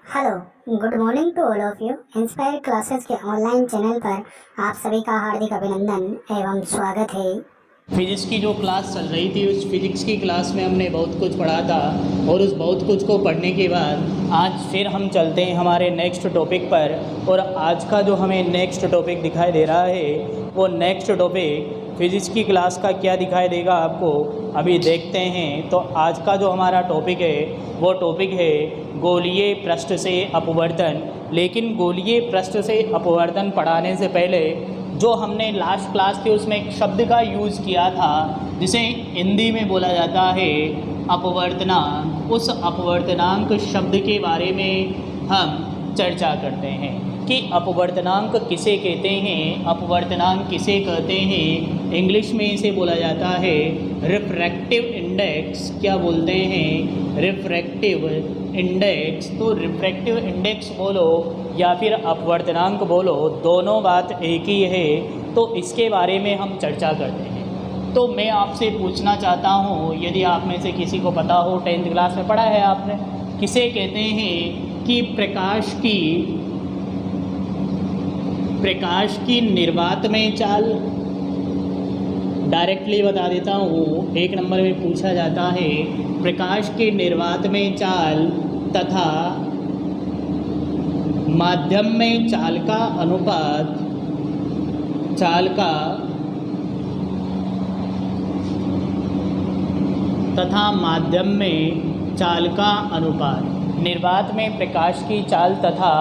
Hello, good morning to all of you. Inspire Classes के online channel पर आप सभी का हार्दिक अभिनंदन एवं स्वागत है। फिजिक्स की जो क्लास चल रही थी उस फिजिक्स की क्लास में हमने बहुत कुछ पढ़ा था और उस बहुत कुछ को पढ़ने के बाद आज फिर हम चलते हैं हमारे नेक्स्ट टॉपिक पर। और आज का जो हमें नेक्स्ट टॉपिक दिखाई दे रहा है वो नेक्स्ट टॉपिक फिजिक्स की क्लास का क्या दिखाई देगा आपको अभी देखते हैं। तो आज का जो हमारा टॉपिक है वो टॉपिक है गोलीय पृष्ठ से अपवर्तन। लेकिन गोलीय पृष्ठ से अपवर्तन पढ़ाने से पहले जो हमने लास्ट क्लास थी उसमें एक शब्द का यूज़ किया था जिसे हिंदी में बोला जाता है अपवर्तनांक। उस अपवर्तनांक शब्द के बारे में हम चर्चा करते हैं कि अपवर्तनांक किसे कहते हैं, अपवर्तनांक किसे कहते हैं। इंग्लिश में इसे बोला जाता है रिफ्रैक्टिव इंडेक्स। क्या बोलते हैं? Refractive index. तो रिफ्रैक्टिव इंडेक्स बोलो या फिर अपवर्तनांक बोलो, दोनों बात एक ही है। तो इसके बारे में हम चर्चा करते हैं। तो मैं आपसे पूछना चाहता हूँ, यदि आप में से किसी को पता हो, 10th क्लास में पढ़ा है आपने, किसे कहते हैं कि प्रकाश की निर्वात में चाल। डायरेक्टली बता देता हूँ, 1 नंबर में पूछा जाता है प्रकाश के निर्वात में चाल तथा माध्यम में चाल का अनुपात, तथा माध्यम में चाल का अनुपात। निर्वात में प्रकाश की चाल तथा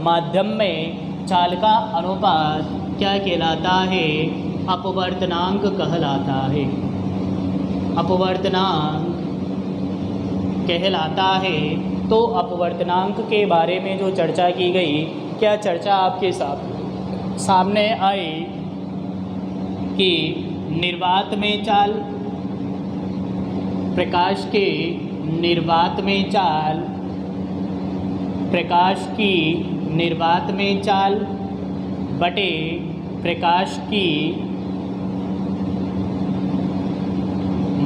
माध्यम में चाल का अनुपात क्या कहलाता है? अपवर्तनांक कहलाता है। अपवर्तनांक कहलाता है। तो अपवर्तनांक के बारे में जो चर्चा की गई, क्या चर्चा आपके सामने आई कि निर्वात में चाल, प्रकाश के निर्वात में चाल, प्रकाश की निर्वात में चाल बटे प्रकाश की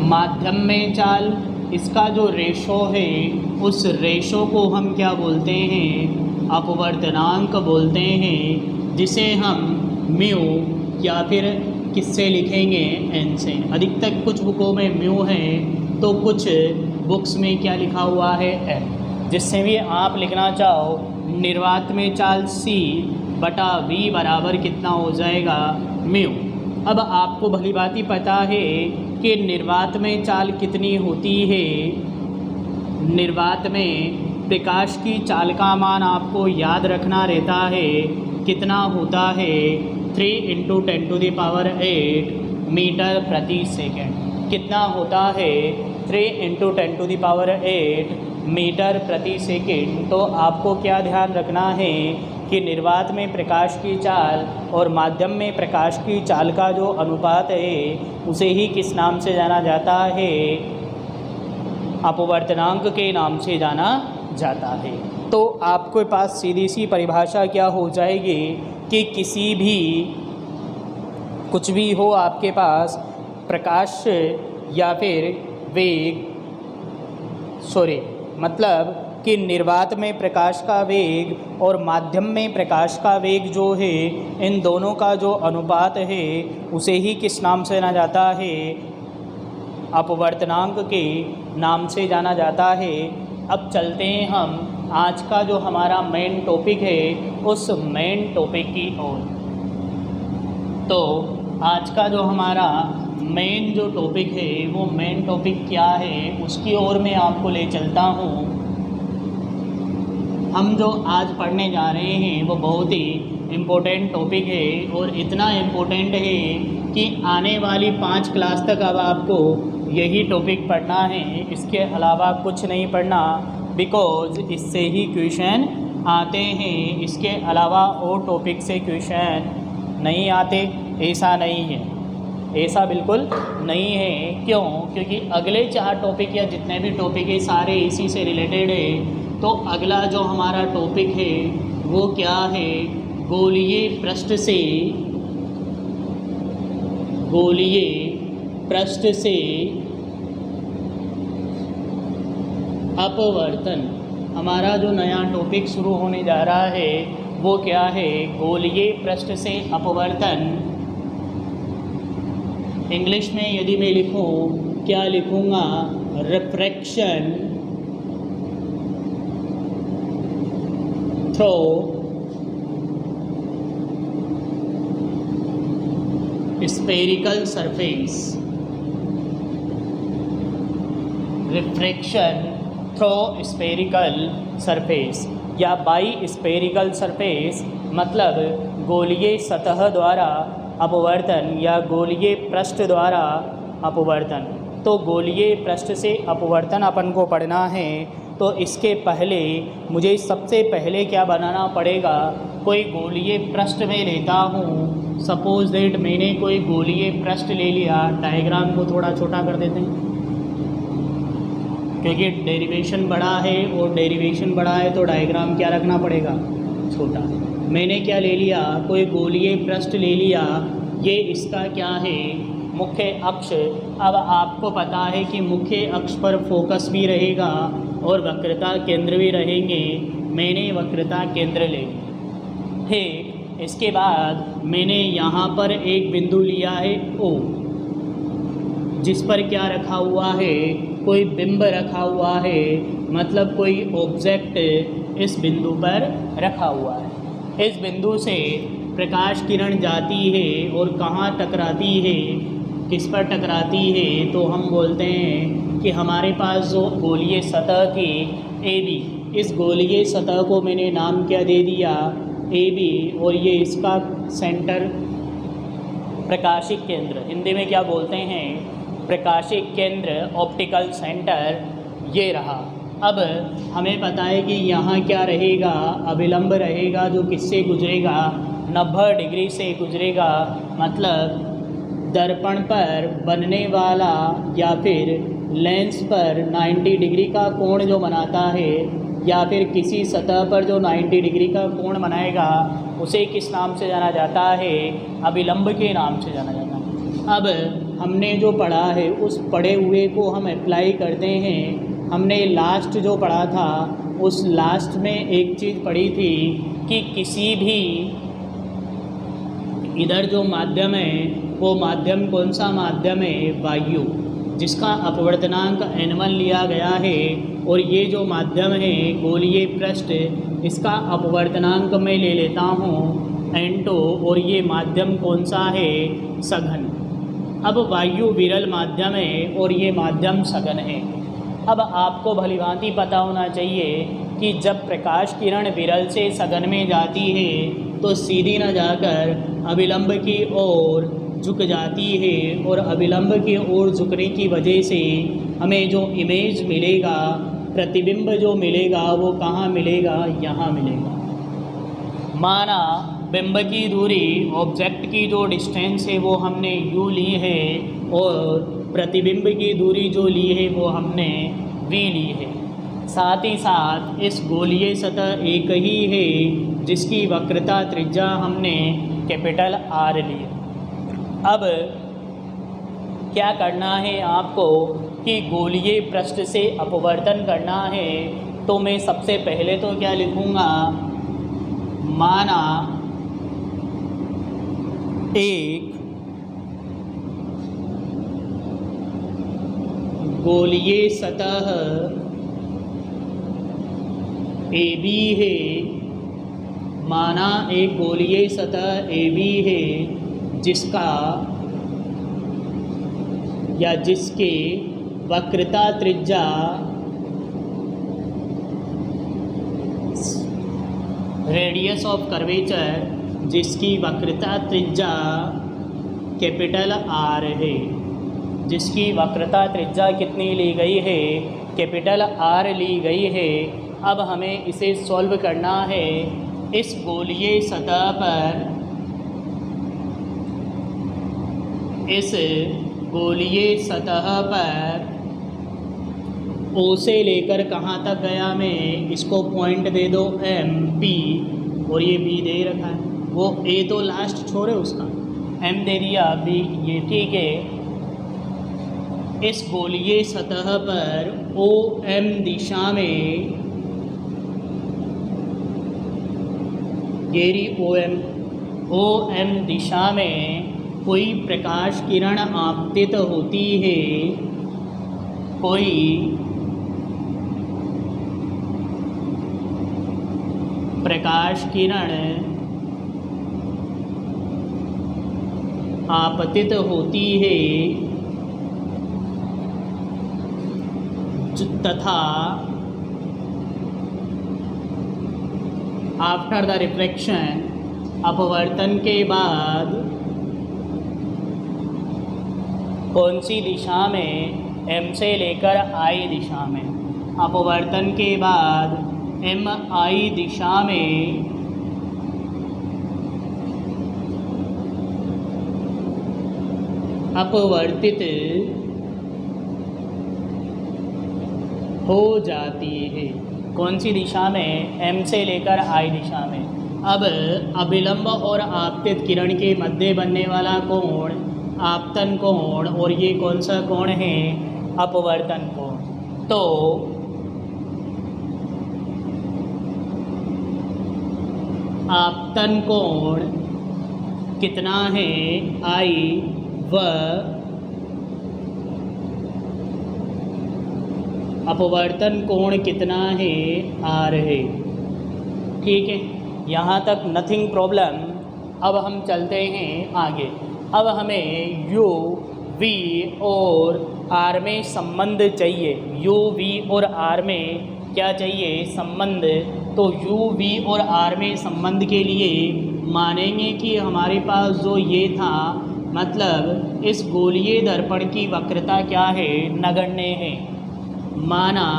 माध्यम में चाल, इसका जो रेशो है उस रेशो को हम क्या बोलते हैं? अपवर्तनांक बोलते हैं, जिसे हम म्यू या फिर किससे लिखेंगे? एन से। अधिकतर कुछ बुकों में म्यू है तो कुछ बुक्स में क्या लिखा हुआ है? एन। जिससे भी आप लिखना चाहो, निर्वात में चाल C बटा V बराबर कितना हो जाएगा? म्यू। अब आपको भली भांति पता है कि निर्वात में चाल कितनी होती है। निर्वात में प्रकाश की चाल का मान आपको याद रखना रहता है। कितना होता है? 3 × 10⁸ मीटर प्रति सेकेंड। कितना होता है? 3 × 10⁸ मीटर प्रति सेकेंड। तो आपको क्या ध्यान रखना है कि निर्वात में प्रकाश की चाल और माध्यम में प्रकाश की चाल का जो अनुपात है उसे ही किस नाम से जाना जाता है? अपवर्तनांक के नाम से जाना जाता है। तो आपके पास सीधी सी परिभाषा क्या हो जाएगी कि किसी भी कुछ भी हो आपके पास, प्रकाश या फिर वेग, मतलब कि निर्वात में प्रकाश का वेग और माध्यम में प्रकाश का वेग जो है, इन दोनों का जो अनुपात है उसे ही किस नाम से जाना जाता है? अपवर्तनांक के नाम से जाना जाता है। अब चलते हैं हम आज का जो हमारा मेन टॉपिक है उस मेन टॉपिक की ओर। तो आज का जो हमारा मेन जो टॉपिक है वो मेन टॉपिक क्या है उसकी ओर मैं आपको ले चलता हूँ। हम जो आज पढ़ने जा रहे हैं वो बहुत ही इम्पोर्टेंट टॉपिक है और इतना इम्पोर्टेंट है कि आने वाली 5 क्लास तक अब आपको यही टॉपिक पढ़ना है, इसके अलावा कुछ नहीं पढ़ना। बिकॉज़ इससे ही क्वेश्चन आते हैं, इसके अलावा और टॉपिक से क्वेश्चन नहीं आते। ऐसा नहीं है, ऐसा बिल्कुल नहीं है। क्यों? क्योंकि अगले 4 टॉपिक या जितने भी टॉपिक है सारे इसी से रिलेटेड है। तो अगला जो हमारा टॉपिक है वो क्या है? गोलीय पृष्ठ से अपवर्तन। हमारा जो नया टॉपिक शुरू होने जा रहा है वो क्या है, गोलीय पृष्ठ से अपवर्तन। इंग्लिश में यदि मैं लिखूं, क्या लिखूंगा, refraction through spherical surface. Refraction through spherical surface या बाई स्फेरिकल सरफेस मतलब गोलीय सतह द्वारा अपवर्तन या गोलीय पृष्ठ द्वारा अपवर्तन। तो गोलीय पृष्ठ से अपवर्तन अपन को पढ़ना है, तो इसके पहले मुझे सबसे पहले क्या बनाना पड़ेगा, कोई गोलीय पृष्ठ में लेता हूँ। सपोज दैट मैंने कोई गोलीय पृष्ठ ले लिया। डायग्राम को थोड़ा छोटा कर देते हैं क्योंकि डेरिवेशन बड़ा है और डेरिवेशन बड़ा है तो डायग्राम क्या रखना पड़ेगा, छोटा। मैंने क्या ले लिया, कोई गोलीय पृष्ठ ले लिया। ये इसका क्या है, मुख्य अक्ष। अब आपको पता है कि मुख्य अक्ष पर फोकस भी रहेगा और वक्रता केंद्र भी रहेंगे। मैंने वक्रता केंद्र ले ली। ठीक, इसके बाद मैंने यहाँ पर एक बिंदु लिया है O, जिस पर क्या रखा हुआ है, कोई बिंब रखा हुआ है, मतलब कोई ऑब्जेक्ट इस बिंदु पर रखा हुआ है। इस बिंदु से प्रकाश किरण जाती है और कहाँ टकराती है, किस पर टकराती है, तो हम बोलते हैं कि हमारे पास जो गोलीय सतह थी AB, इस गोलीय सतह को मैंने नाम क्या दे दिया, AB, और ये इसका सेंटर प्रकाशिक केंद्र, हिंदी में क्या बोलते हैं, प्रकाशिक केंद्र, ऑप्टिकल सेंटर, ये रहा। अब हमें पता है कि यहाँ क्या रहेगा, अभिलंब रहेगा, जो किससे गुजरेगा, 90 डिग्री से गुजरेगा। मतलब दर्पण पर बनने वाला या फिर लेंस पर 90 डिग्री का कोण जो बनाता है, या फिर किसी सतह पर जो 90 डिग्री का कोण बनाएगा, उसे किस नाम से जाना जाता है, अभिलंब के नाम से जाना जाता है। अब हमने जो पढ़ा है उस पढ़े हुए को हम अप्लाई करते हैं। हमने लास्ट जो पढ़ा था उस लास्ट में एक चीज़ पढ़ी थी कि किसी भी इधर जो माध्यम है वो माध्यम कौन सा माध्यम है, वायु, जिसका अपवर्तनांक n1 लिया गया है। और ये जो माध्यम है गोलीय पृष्ठ, इसका अपवर्तनांक मैं ले लेता हूँ n2, और ये माध्यम कौन सा है, सघन। अब वायु विरल माध्यम है और ये माध्यम सघन है। अब आपको भलीभांति पता होना चाहिए कि जब प्रकाश किरण विरल से सघन में जाती है तो सीधी न जाकर अभिलंब की ओर झुक जाती है, और अभिलंब की ओर झुकने की वजह से हमें जो इमेज मिलेगा, प्रतिबिंब जो मिलेगा, वो कहाँ मिलेगा, यहाँ मिलेगा। माना बिंब की दूरी, ऑब्जेक्ट की जो डिस्टेंस है वो हमने u ली है, और प्रतिबिंब की दूरी जो ली है वो हमने v ली है। साथ ही साथ इस गोलीय सतह एक ही है जिसकी वक्रता त्रिज्या हमने कैपिटल R ली। अब क्या करना है आपको कि गोलीय पृष्ठ से अपवर्तन करना है, तो मैं सबसे पहले तो क्या लिखूँगा, माना एक गोलीय सतह AB है, माना एक गोलीय सतह AB है जिसका या जिसके वक्रता त्रिज्या रेडियस ऑफ कर्वेचर, जिसकी वक्रता त्रिज्या कैपिटल R है, जिसकी वक्रता त्रिज्या कितनी ली गई है, कैपिटल R ली गई है। अब हमें इसे सॉल्व करना है। इस गोलीय सतह पर, इस गोलीय सतह पर O से लेकर कहाँ तक गया, मैं इसको पॉइंट दे दो M P, और ये B दे रखा है, वो A तो लास्ट छोड़े उसका, M दे दिया, B ये ठीक है। इस गोलीय सतह पर OM दिशा में गहरी OM दिशा में कोई प्रकाश किरण आपतित होती है, कोई प्रकाश किरण आपतित होती है तथा आफ्टर द रिफ्लेक्शन, अपवर्तन के बाद कौन सी दिशा में, M से लेकर I दिशा में, अपवर्तन के बाद MI दिशा में अपवर्तित हो जाती है। कौन सी दिशा में? M से लेकर I दिशा में। अब अभिलंब और आपतित किरण के मध्य बनने वाला कोण आपतन कोण, और ये कौन सा कोण है? अपवर्तन कोण। तो आपतन कोण कितना है? I व अपवर्तन कोण कितना है? R है। ठीक है, यहाँ तक नथिंग प्रॉब्लम। अब हम चलते हैं आगे। अब हमें U, V और R में संबंध चाहिए। U, V और R में क्या चाहिए? संबंध। तो U, V और R में संबंध के लिए मानेंगे कि हमारे पास जो ये था, मतलब इस गोलीय दर्पण की वक्रता क्या है? नगण्य है। माना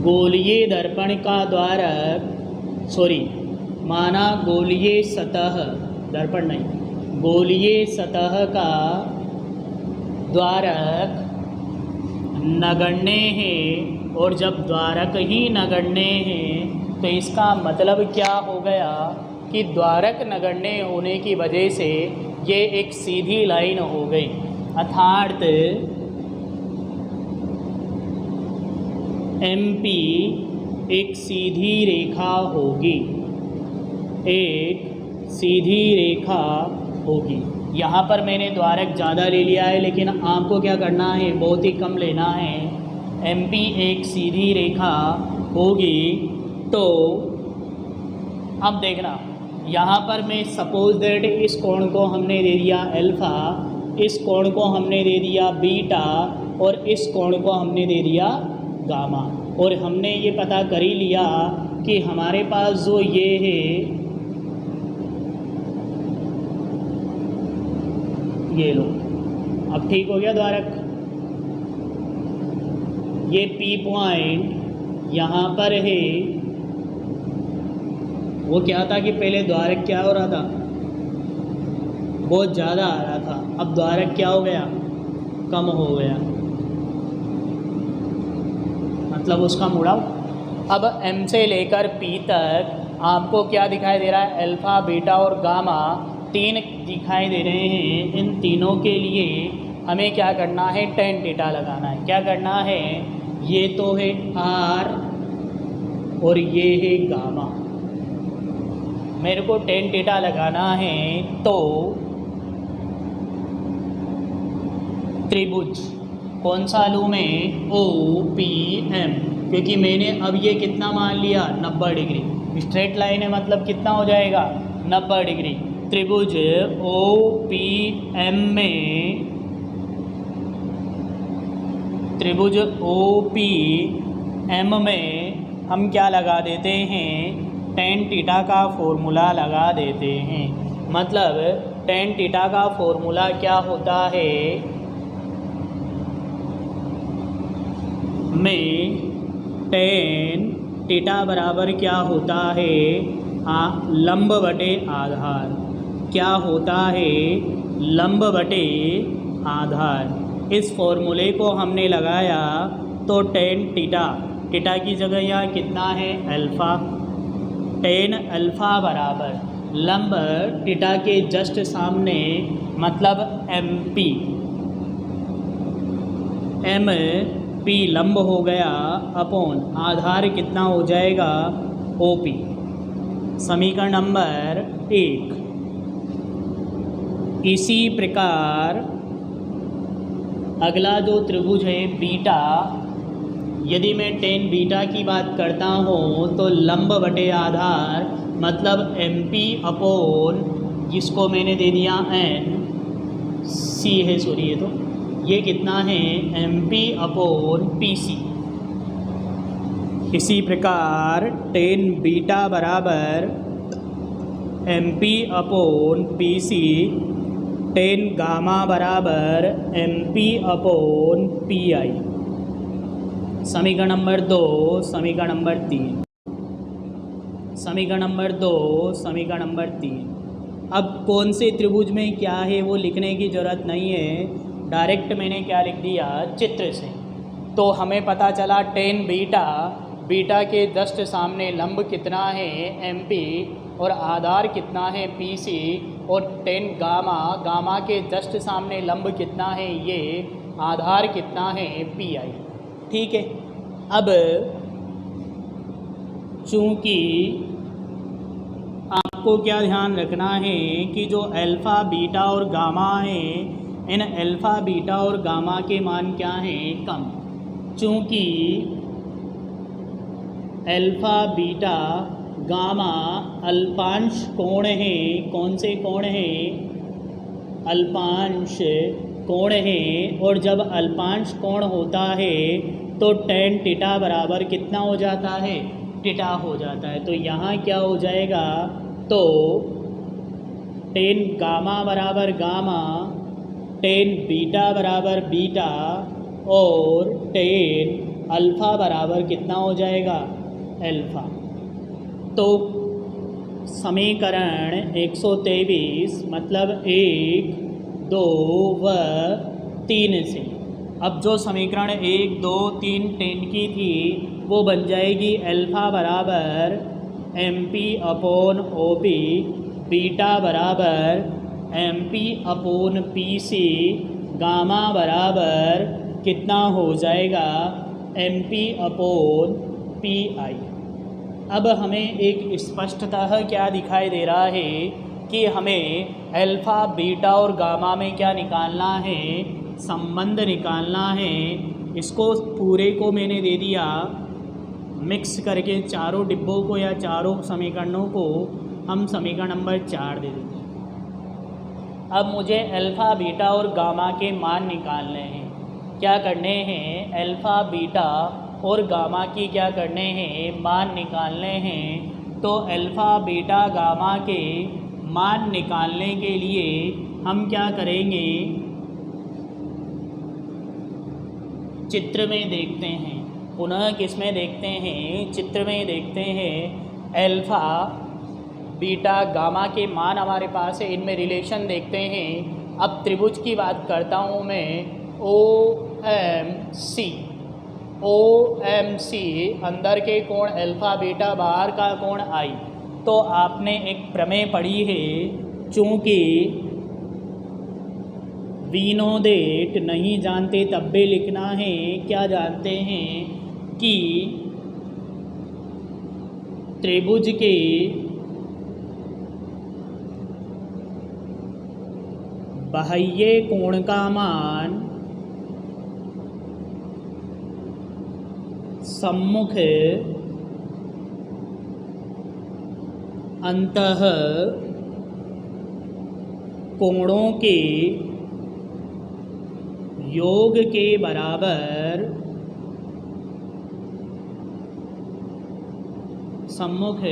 गोलीय दर्पण का द्वारक, माना गोलीय सतह, दर्पण नहीं, गोलीय सतह का द्वारक नगण्य है। और जब द्वारक ही नगण्य है तो इसका मतलब क्या हो गया कि द्वारक नगण्य होने की वजह से ये एक सीधी लाइन हो गई, अर्थात MP एक सीधी रेखा होगी, एक सीधी रेखा होगी। यहाँ पर मैंने द्वारक ज़्यादा ले लिया है, लेकिन आपको क्या करना है? बहुत ही कम लेना है। MP एक सीधी रेखा होगी। तो अब देखना, यहाँ पर मैं सपोज दैट इस कोण को हमने दे दिया अल्फ़ा, इस कोण को हमने दे दिया बीटा, और इस कोण को हमने दे दिया गामा। और हमने ये पता कर ही लिया कि हमारे पास जो ये है, ये लो, अब ठीक हो गया द्वारक। ये P पॉइंट यहाँ पर है। वो क्या था कि पहले द्वारक क्या हो रहा था? बहुत ज़्यादा आ रहा था। अब द्वारक क्या हो गया? कम हो गया, मतलब उसका मुड़ाव। अब M से लेकर P तक आपको क्या दिखाई दे रहा है? अल्फ़ा, बीटा और गामा तीन दिखाई दे रहे हैं। इन तीनों के लिए हमें क्या करना है? tan थीटा लगाना है। क्या करना है? ये तो है R और ये है गामा। मेरे को tan थीटा लगाना है। तो त्रिभुज कौन सा लूँ मैं? OPM, क्योंकि मैंने अब ये कितना मान लिया? 90 डिग्री। स्ट्रेट लाइन है, मतलब कितना हो जाएगा? 90 डिग्री। त्रिभुज OPM में, त्रिभुज OPM में हम क्या लगा देते हैं? tan थीटा का फॉर्मूला लगा देते हैं। मतलब tan थीटा का फॉर्मूला क्या होता है? में tan थीटा बराबर क्या होता है? लंब बटे आधार। क्या होता है? लंब बटे आधार। इस फॉर्मूले को हमने लगाया तो tan थीटा की जगह यहाँ कितना है? अल्फ़ा। tan अल्फ़ा बराबर लंब थीटा के जस्ट सामने, मतलब MP, M P लंब हो गया अपॉन आधार कितना हो जाएगा OP। समीकरण नंबर 1। इसी प्रकार अगला जो त्रिभुज है बीटा, यदि मैं tan बीटा की बात करता हूँ तो लंब बटे आधार मतलब MP अपॉन, जिसको मैंने दे दिया N, C है सॉरी ये कितना है MP अपॉन PC। इसी प्रकार tan बीटा बराबर MP upon PC, tan gamma बराबर MP अपॉन PI। समीकरण नंबर 2, समीकरण नंबर 3, समीकरण नंबर 2, समीकरण नंबर 3। अब कौन से त्रिभुज में क्या है वो लिखने की ज़रूरत नहीं है, डायरेक्ट मैंने क्या लिख दिया चित्र से। तो हमें पता चला tan बीटा के जस्ट सामने लंब कितना है MP और आधार कितना है PC, और tan गामा के जस्ट सामने लंब कितना है ये, आधार कितना है PI। ठीक है। अब चूँकि आपको क्या ध्यान रखना है कि जो अल्फ़ा बीटा और गामा है, इन अल्फ़ा बीटा और गामा के मान क्या हैं कम। चूँकि अल्फ़ा बीटा गामा अल्पांश कोण है, कौन से कोण है अल्पांश कोण है, और जब अल्पांश कोण होता है तो tan थीटा बराबर कितना हो जाता है थीटा हो जाता है। तो यहाँ क्या हो जाएगा, तो tan गामा बराबर गामा, tan बीटा बराबर बीटा, और tan अल्फ़ा बराबर कितना हो जाएगा अल्फ़ा। तो समीकरण 123 मतलब 1, 2 व 3 से अब जो समीकरण 1, 2, 3 tan की थी वो बन जाएगी अल्फ़ा बराबर MP अपॉन OP, बीटा बराबर MP अपॉन PC, गामा बराबर कितना हो जाएगा MP अपॉन PI। अब हमें एक स्पष्टतः क्या दिखाई दे रहा है कि हमें अल्फ़ा बीटा और गामा में क्या निकालना है, संबंध निकालना है। इसको पूरे को मैंने दे दिया मिक्स करके, चारों डिब्बों को या चारों समीकरणों को हम समीकरण नंबर 4 दे देंगे। अब मुझे अल्फ़ा बीटा और गामा के मान निकालने हैं। क्या करने हैं, अल्फ़ा बीटा और गामा की क्या करने हैं मान निकालने हैं। तो अल्फ़ा बीटा गामा के मान निकालने के लिए हम क्या करेंगे, चित्र में देखते हैं। पुनः किस में देखते हैं, चित्र में देखते हैं। अल्फ़ा बीटा गामा के मान हमारे पास है, इनमें रिलेशन देखते हैं। अब त्रिभुज की बात करता हूँ मैं, OMC, अंदर के कोण अल्फ़ा बीटा, बाहर का कोण I। तो आपने एक प्रमेय पढ़ी है, चूँकि वी नो देट नहीं जानते तब भी लिखना है। क्या जानते हैं कि त्रिभुज के बाह्य कोण का मान सम्मुख अंतः कोणों के योग के बराबर, सम्मुख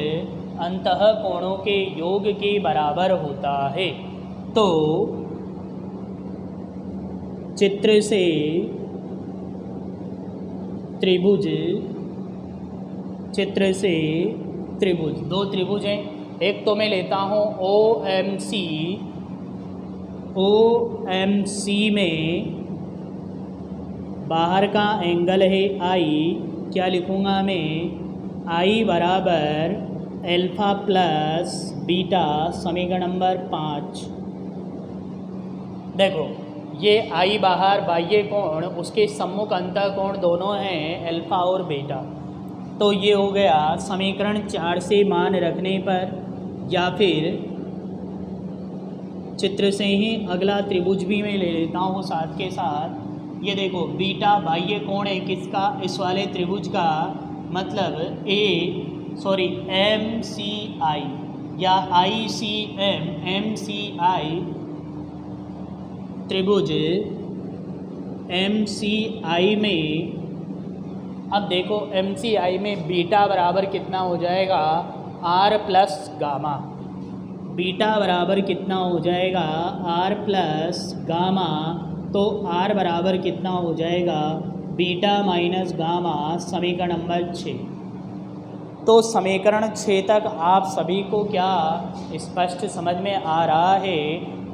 अंतः कोणों के योग के बराबर होता है। तो चित्र से त्रिभुज, चित्र से त्रिभुज, दो त्रिभुज हैं। एक तो मैं लेता हूँ OMC में बाहर का एंगल है I। क्या लिखूँगा मैं, I बराबर अल्फ़ा प्लस बीटा, समीकरण नंबर 5। देखो ये आई बाहर बाह्य कोण, उसके सम्मुख अंतः कोण दोनों हैं अल्फा और बीटा। तो ये हो गया समीकरण 4 से मान रखने पर, या फिर चित्र से ही अगला त्रिभुज भी मैं ले लेता हूँ साथ के साथ। ये देखो बीटा बाह्य कोण है किसका, इस वाले त्रिभुज का, मतलब MCI या ICM, MCI त्रिभुज MCI में, अब देखो MCI में बीटा बराबर कितना हो जाएगा, R प्लस गामा। बीटा बराबर कितना हो जाएगा, R प्लस गामा। तो R बराबर कितना हो जाएगा, बीटा माइनस गामा, समीकरण नंबर 6। तो समीकरण 6 तक आप सभी को क्या स्पष्ट समझ में आ रहा है।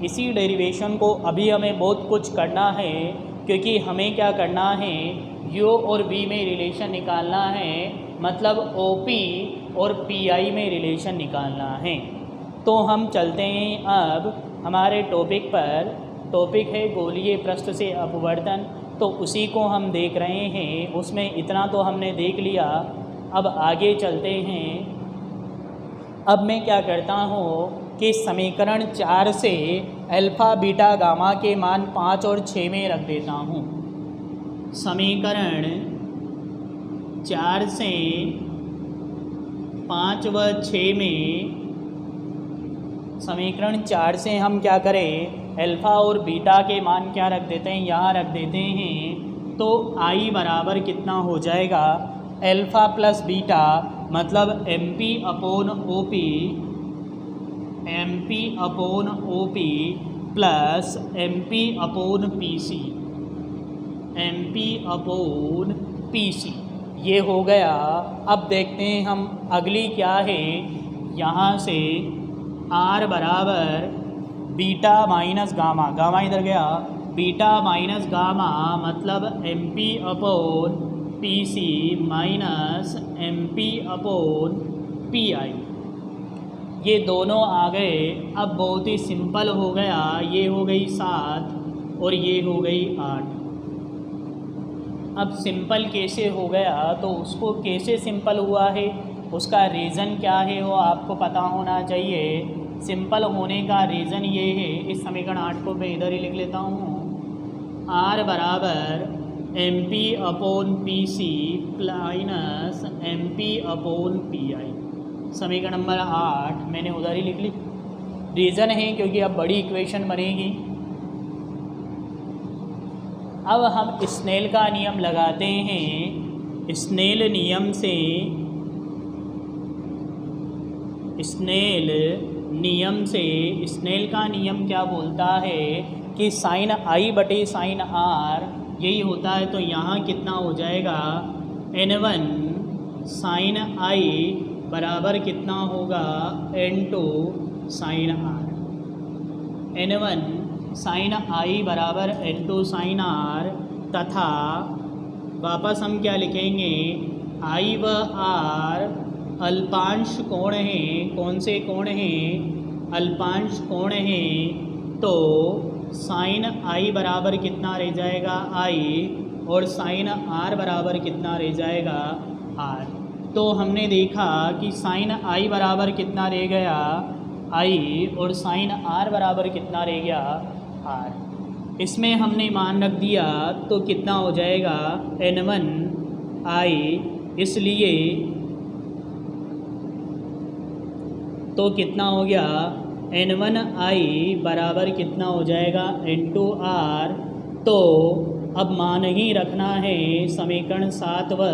इसी डेरिवेशन को अभी हमें बहुत कुछ करना है, क्योंकि हमें क्या करना है, U और V में रिलेशन निकालना है, मतलब OP और PI में रिलेशन निकालना है। तो हम चलते हैं अब हमारे टॉपिक पर। टॉपिक है गोलीय पृष्ठ से अपवर्तन, तो उसी को हम देख रहे हैं। उसमें इतना तो हमने देख लिया, अब आगे चलते हैं। अब मैं क्या करता हूँ कि समीकरण 4 से अल्फ़ा बीटा गामा के मान 5 और 6 में रख देता हूँ। समीकरण 4 से 5 व 6 में, समीकरण 4 से हम क्या करें, अल्फ़ा और बीटा के मान क्या रख देते हैं, यहाँ रख देते हैं। तो I बराबर कितना हो जाएगा, अल्फ़ा प्लस बीटा, मतलब MP upon OP plus MP upon PC, ये हो गया। अब देखते हैं हम अगली क्या है। यहाँ से R बराबर बीटा माइनस गामा, गामा इधर गया, बीटा माइनस गामा मतलब MP upon PC minus MP upon PI। ये दोनों आ गए। अब बहुत ही सिंपल हो गया, ये हो गई 7 और ये हो गई 8। अब सिंपल कैसे हो गया, तो उसको कैसे सिंपल हुआ है, उसका रीज़न क्या है वो आपको पता होना चाहिए। सिंपल होने का रीज़न ये है, इस समीकरण 8 को मैं इधर ही लिख लेता हूँ। R बराबर MP upon PC minus MP upon PI, समीकरण नंबर 8 मैंने उधर ही लिख ली। रीज़न है क्योंकि अब बड़ी इक्वेशन बनेगी। अब हम स्नेल का नियम लगाते हैं। स्नेल का नियम क्या बोलता है कि साइन I बटे साइन R यही होता है। तो यहाँ कितना हो जाएगा, N1 साइन I बराबर कितना होगा, N2 sign R। N1 sign I बराबर N2 साइन R, तथा वापस हम क्या लिखेंगे, I व R अल्पांश कोण हैं। कौन से कोण हैं, अल्पांश कोण हैं। तो साइन I बराबर कितना रह जाएगा, I, और साइन R बराबर कितना रह जाएगा, R। तो हमने देखा कि साइन I बराबर कितना रह गया, I, और साइन R बराबर कितना रह गया, R। इसमें हमने मान रख दिया तो कितना हो जाएगा, N1 I, इसलिए तो कितना हो गया, N1 I बराबर कितना हो जाएगा, N2 R। तो अब मान ही रखना है समीकरण 7 व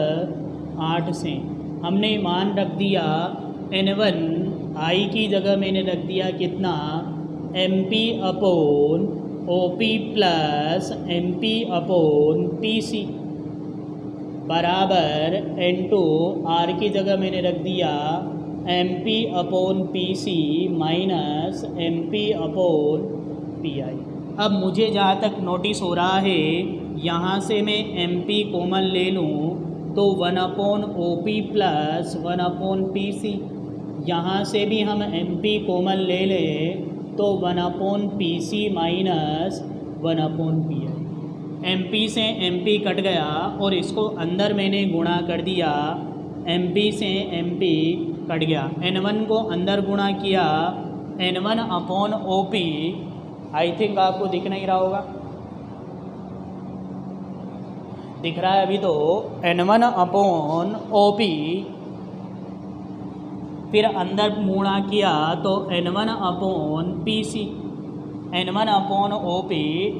8 से। हमने मान रख दिया N1 I की जगह मैंने रख दिया कितना, MP upon OP plus MP upon PC बराबर N2 R की जगह मैंने रख दिया MP upon PC minus MP upon PI। अब मुझे जहाँ तक नोटिस हो रहा है, यहाँ से मैं MP कॉमन ले लूँ तो 1 upon OP plus 1 upon PC। यहाँ से भी हम MP कॉमन ले लें तो 1 upon PC minus 1/pi। MP से MP कट गया और इसको अंदर मैंने गुणा कर दिया, MP से MP कट गया, N1 को अंदर गुणा किया, N1/OP। आई थिंक आपको दिख नहीं रहा होगा, दिख रहा है अभी तो, N1/OP, फिर अंदर गुणा किया तो N1/PC, N1/OP,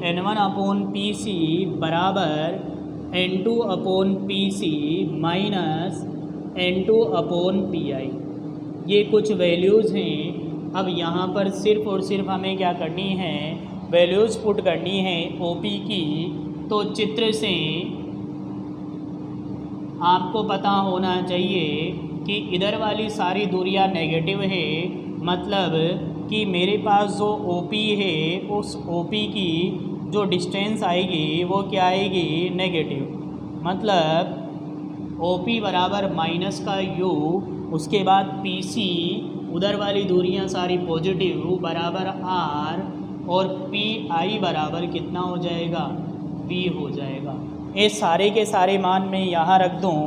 N1/PC बराबर N2/PC माइनस N2/PI। ये कुछ वैल्यूज़ हैं। अब यहाँ पर सिर्फ और सिर्फ हमें क्या करनी है, वैल्यूज़ पुट करनी है OP की। तो चित्र से आपको पता होना चाहिए कि इधर वाली सारी दूरियां नेगेटिव है, मतलब कि मेरे पास जो OP है उस OP की जो डिस्टेंस आएगी वो क्या आएगी, नेगेटिव। मतलब OP बराबर माइनस का U, उसके बाद PC, उधर वाली दूरियां सारी पॉजिटिव, बराबर R, और PI बराबर कितना हो जाएगा, P हो जाएगा। ये सारे के सारे मान मैं यहाँ रख दूँ।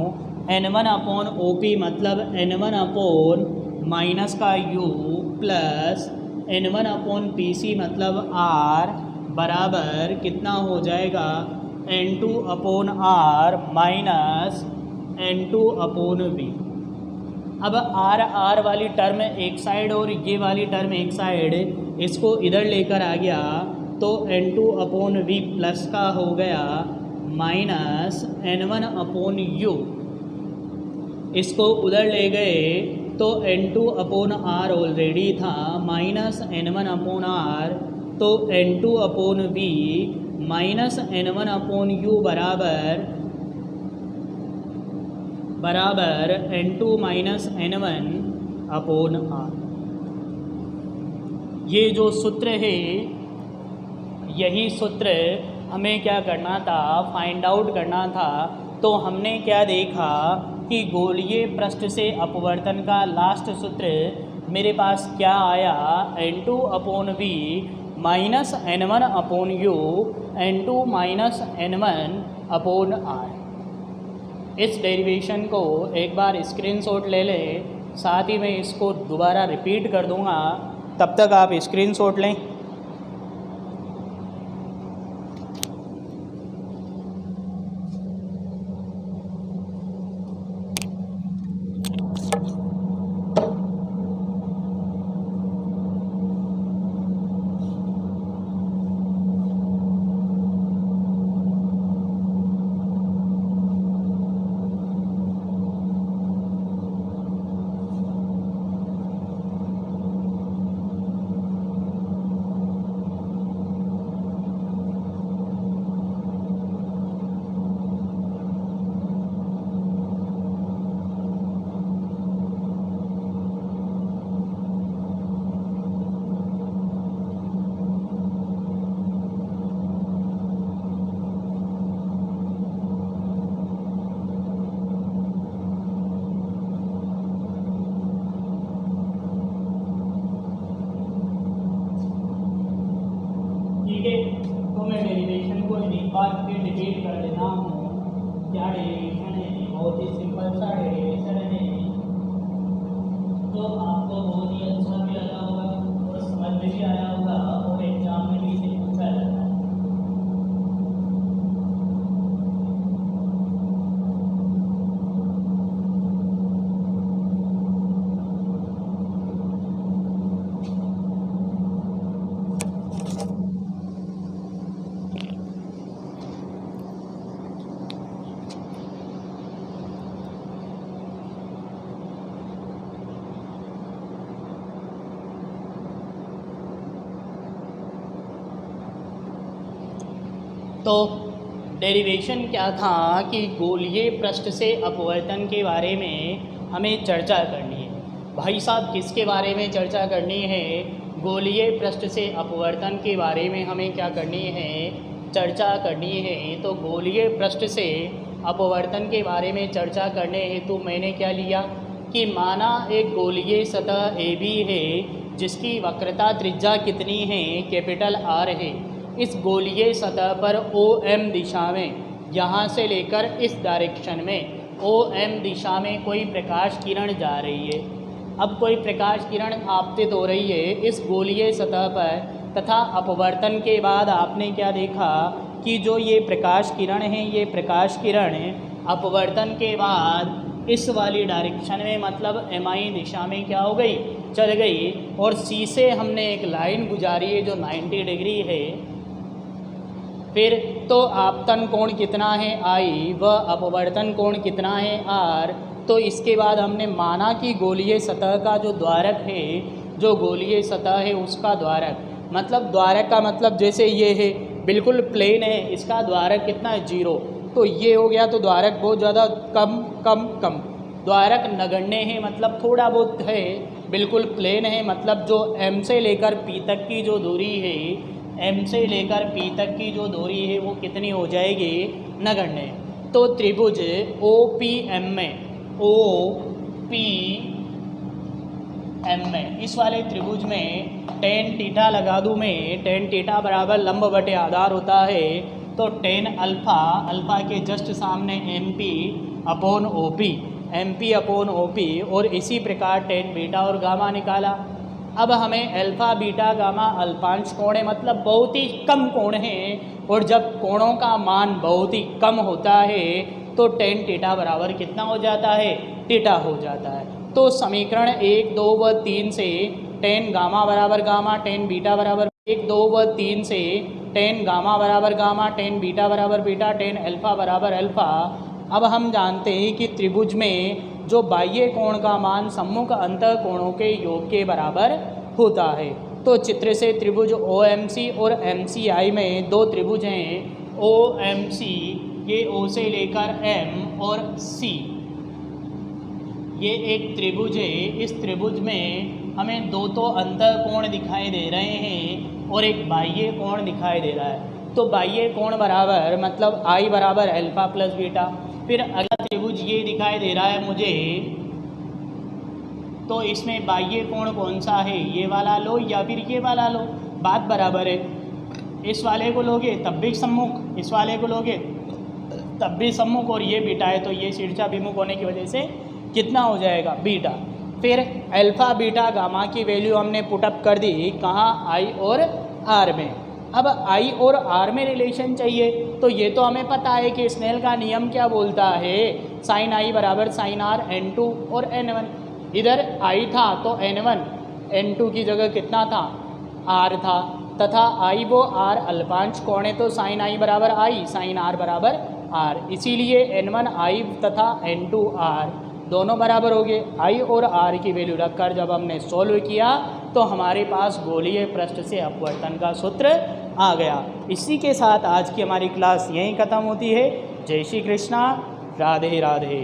N1/OP मतलब N1/ माइनस का U प्लस N1/PC मतलब R बराबर कितना हो जाएगा, N2/R माइनस N2/V। अब R वाली टर्म एक साइड और ये वाली टर्म एक साइड, इसको इधर लेकर आ गया तो N2/V प्लस का हो गया माइनस N1/U, इसको उधर ले गए तो N2/R ऑलरेडी था माइनस N1/R, तो N2/V माइनस N1/U बराबर N2 माइनस N1/R। ये जो सूत्र है, यही सूत्र हमें क्या करना था, फाइंड आउट करना था। तो हमने क्या देखा कि गोलीय पृष्ठ से अपवर्तन का लास्ट सूत्र मेरे पास क्या आया, N2/V minus N1/U, N2 minus N1/R। इस डेरिवेशन को एक बार स्क्रीनशॉट ले लें, साथ ही मैं इसको दोबारा रिपीट कर दूंगा, तब तक आप स्क्रीनशॉट लें। ठीक है, तो मैं डेरिवेशन को एक बार फिर रिपीट कर देता हूँ। क्या डेरिवेशन है, बहुत ही सिंपल सा डेरिवेशन है, तो आपको बहुत ही अच्छा भी लगा होगा और समझ में भी आया होगा और एग्जाम में भी इसे पूछा जाता है। तो डेरिवेशन क्या था कि गोलीय पृष्ठ से अपवर्तन के बारे में हमें चर्चा करनी है। भाई साहब किसके बारे में चर्चा करनी है, गोलीय पृष्ठ से अपवर्तन के बारे में हमें क्या करनी है, चर्चा करनी है। तो गोलीय पृष्ठ से अपवर्तन के बारे में चर्चा करने हेतु मैंने क्या लिया कि माना एक गोलीय सतह AB है जिसकी वक्रता त्रिज्या कितनी है, कैपिटल R है। इस गोलीय सतह पर OM दिशा में, यहाँ से लेकर इस डायरेक्शन में OM दिशा में कोई प्रकाश किरण जा रही है। अब कोई प्रकाश किरण आपतित हो रही है इस गोलीय सतह पर, तथा अपवर्तन के बाद आपने क्या देखा कि जो ये प्रकाश किरण है, ये प्रकाश किरण अपवर्तन के बाद इस वाली डायरेक्शन में मतलब MI दिशा में क्या हो गई, चल गई। और C से हमने एक लाइन गुजारी है जो 90 डिग्री है। फिर तो आपतन कोण कितना है I, व अपवर्तन कोण कितना है R। तो इसके बाद हमने माना कि गोलीय सतह का जो द्वारक है, जो गोलीय सतह है उसका द्वारक, मतलब द्वारक का मतलब जैसे ये है बिल्कुल प्लेन है, इसका द्वारक कितना है 0, तो ये हो गया। तो द्वारक बहुत ज़्यादा कम कम कम, द्वारक नगण्य है मतलब थोड़ा बहुत है, बिल्कुल प्लेन है मतलब जो M से लेकर P तक की जो दूरी है, M से लेकर P तक की जो दूरी है वो कितनी हो जाएगी, नगण्य। तो त्रिभुज OPM में, OPM में, इस वाले त्रिभुज में tan थीटा लगा दूँ मैं, tan थीटा बराबर लंब बटे आधार होता है। तो tan अल्फ़ा, अल्फ़ा के जस्ट सामने MP अपॉन OP, और इसी प्रकार tan बीटा और गामा निकाला। अब हमें अल्फ़ा बीटा गामा अल्पांश कोण है, मतलब बहुत ही कम कोण है, और जब कोणों का मान बहुत ही कम होता है तो tan थीटा बराबर कितना हो जाता है, थीटा हो जाता है। तो समीकरण 1, 2 व 3 से tan गामा बराबर गामा, tan बीटा बराबर 1, 2 व 3 से tan गामा बराबर गामा, tan बीटा बराबर बीटा, tan अल्फ़ा बराबर अल्फ़ा। अब हम जानते हैं कि त्रिभुज में जो बाह्य कोण का मान सम्मुख अंतः कोणों के योग के बराबर होता है। तो चित्र से त्रिभुज OMC और MCI में दो त्रिभुज हैं। OMC ये O से लेकर M और C, ये एक त्रिभुज है। इस त्रिभुज में हमें दो तो अंतः कोण दिखाई दे रहे हैं और एक बाह्य कोण दिखाई दे रहा है। तो बाह्य कोण बराबर मतलब I बराबर अल्फ़ा प्लस बीटा। फिर अगला त्रिभुज ये दिखाई दे रहा है मुझे, तो इसमें बाह्य कोण कौन सा है, ये वाला लो या फिर ये वाला लो, बात बराबर है। इस वाले को लोगे तब भी सम्मुख, इस वाले को लोगे तब भी सम्मुख, और ये बीटा है तो ये शीर्षाभिमुख होने की वजह से कितना हो जाएगा, बीटा। फिर अल्फ़ा बीटा गामा की वैल्यू हमने पुटअप कर दी, कहाँ, I और R में। अब I और R में रिलेशन चाहिए, तो ये तो हमें पता है कि स्नेल का नियम क्या बोलता है, साइन I बराबर साइन R N2 और N1। इधर I था तो N1, N2 की जगह कितना था, R था, तथा I वो R अल्पांश कोण है तो साइन I बराबर I, साइन R बराबर R। इसीलिए N1 I तथा N2 R दोनों बराबर हो गए। I और R की वैल्यू रखकर जब हमने सॉल्व किया तो हमारे पास गोलीय पृष्ठ से अपवर्तन का सूत्र आ गया। इसी के साथ आज की हमारी क्लास यहीं ख़त्म होती है। जय श्री कृष्णा, राधे राधे।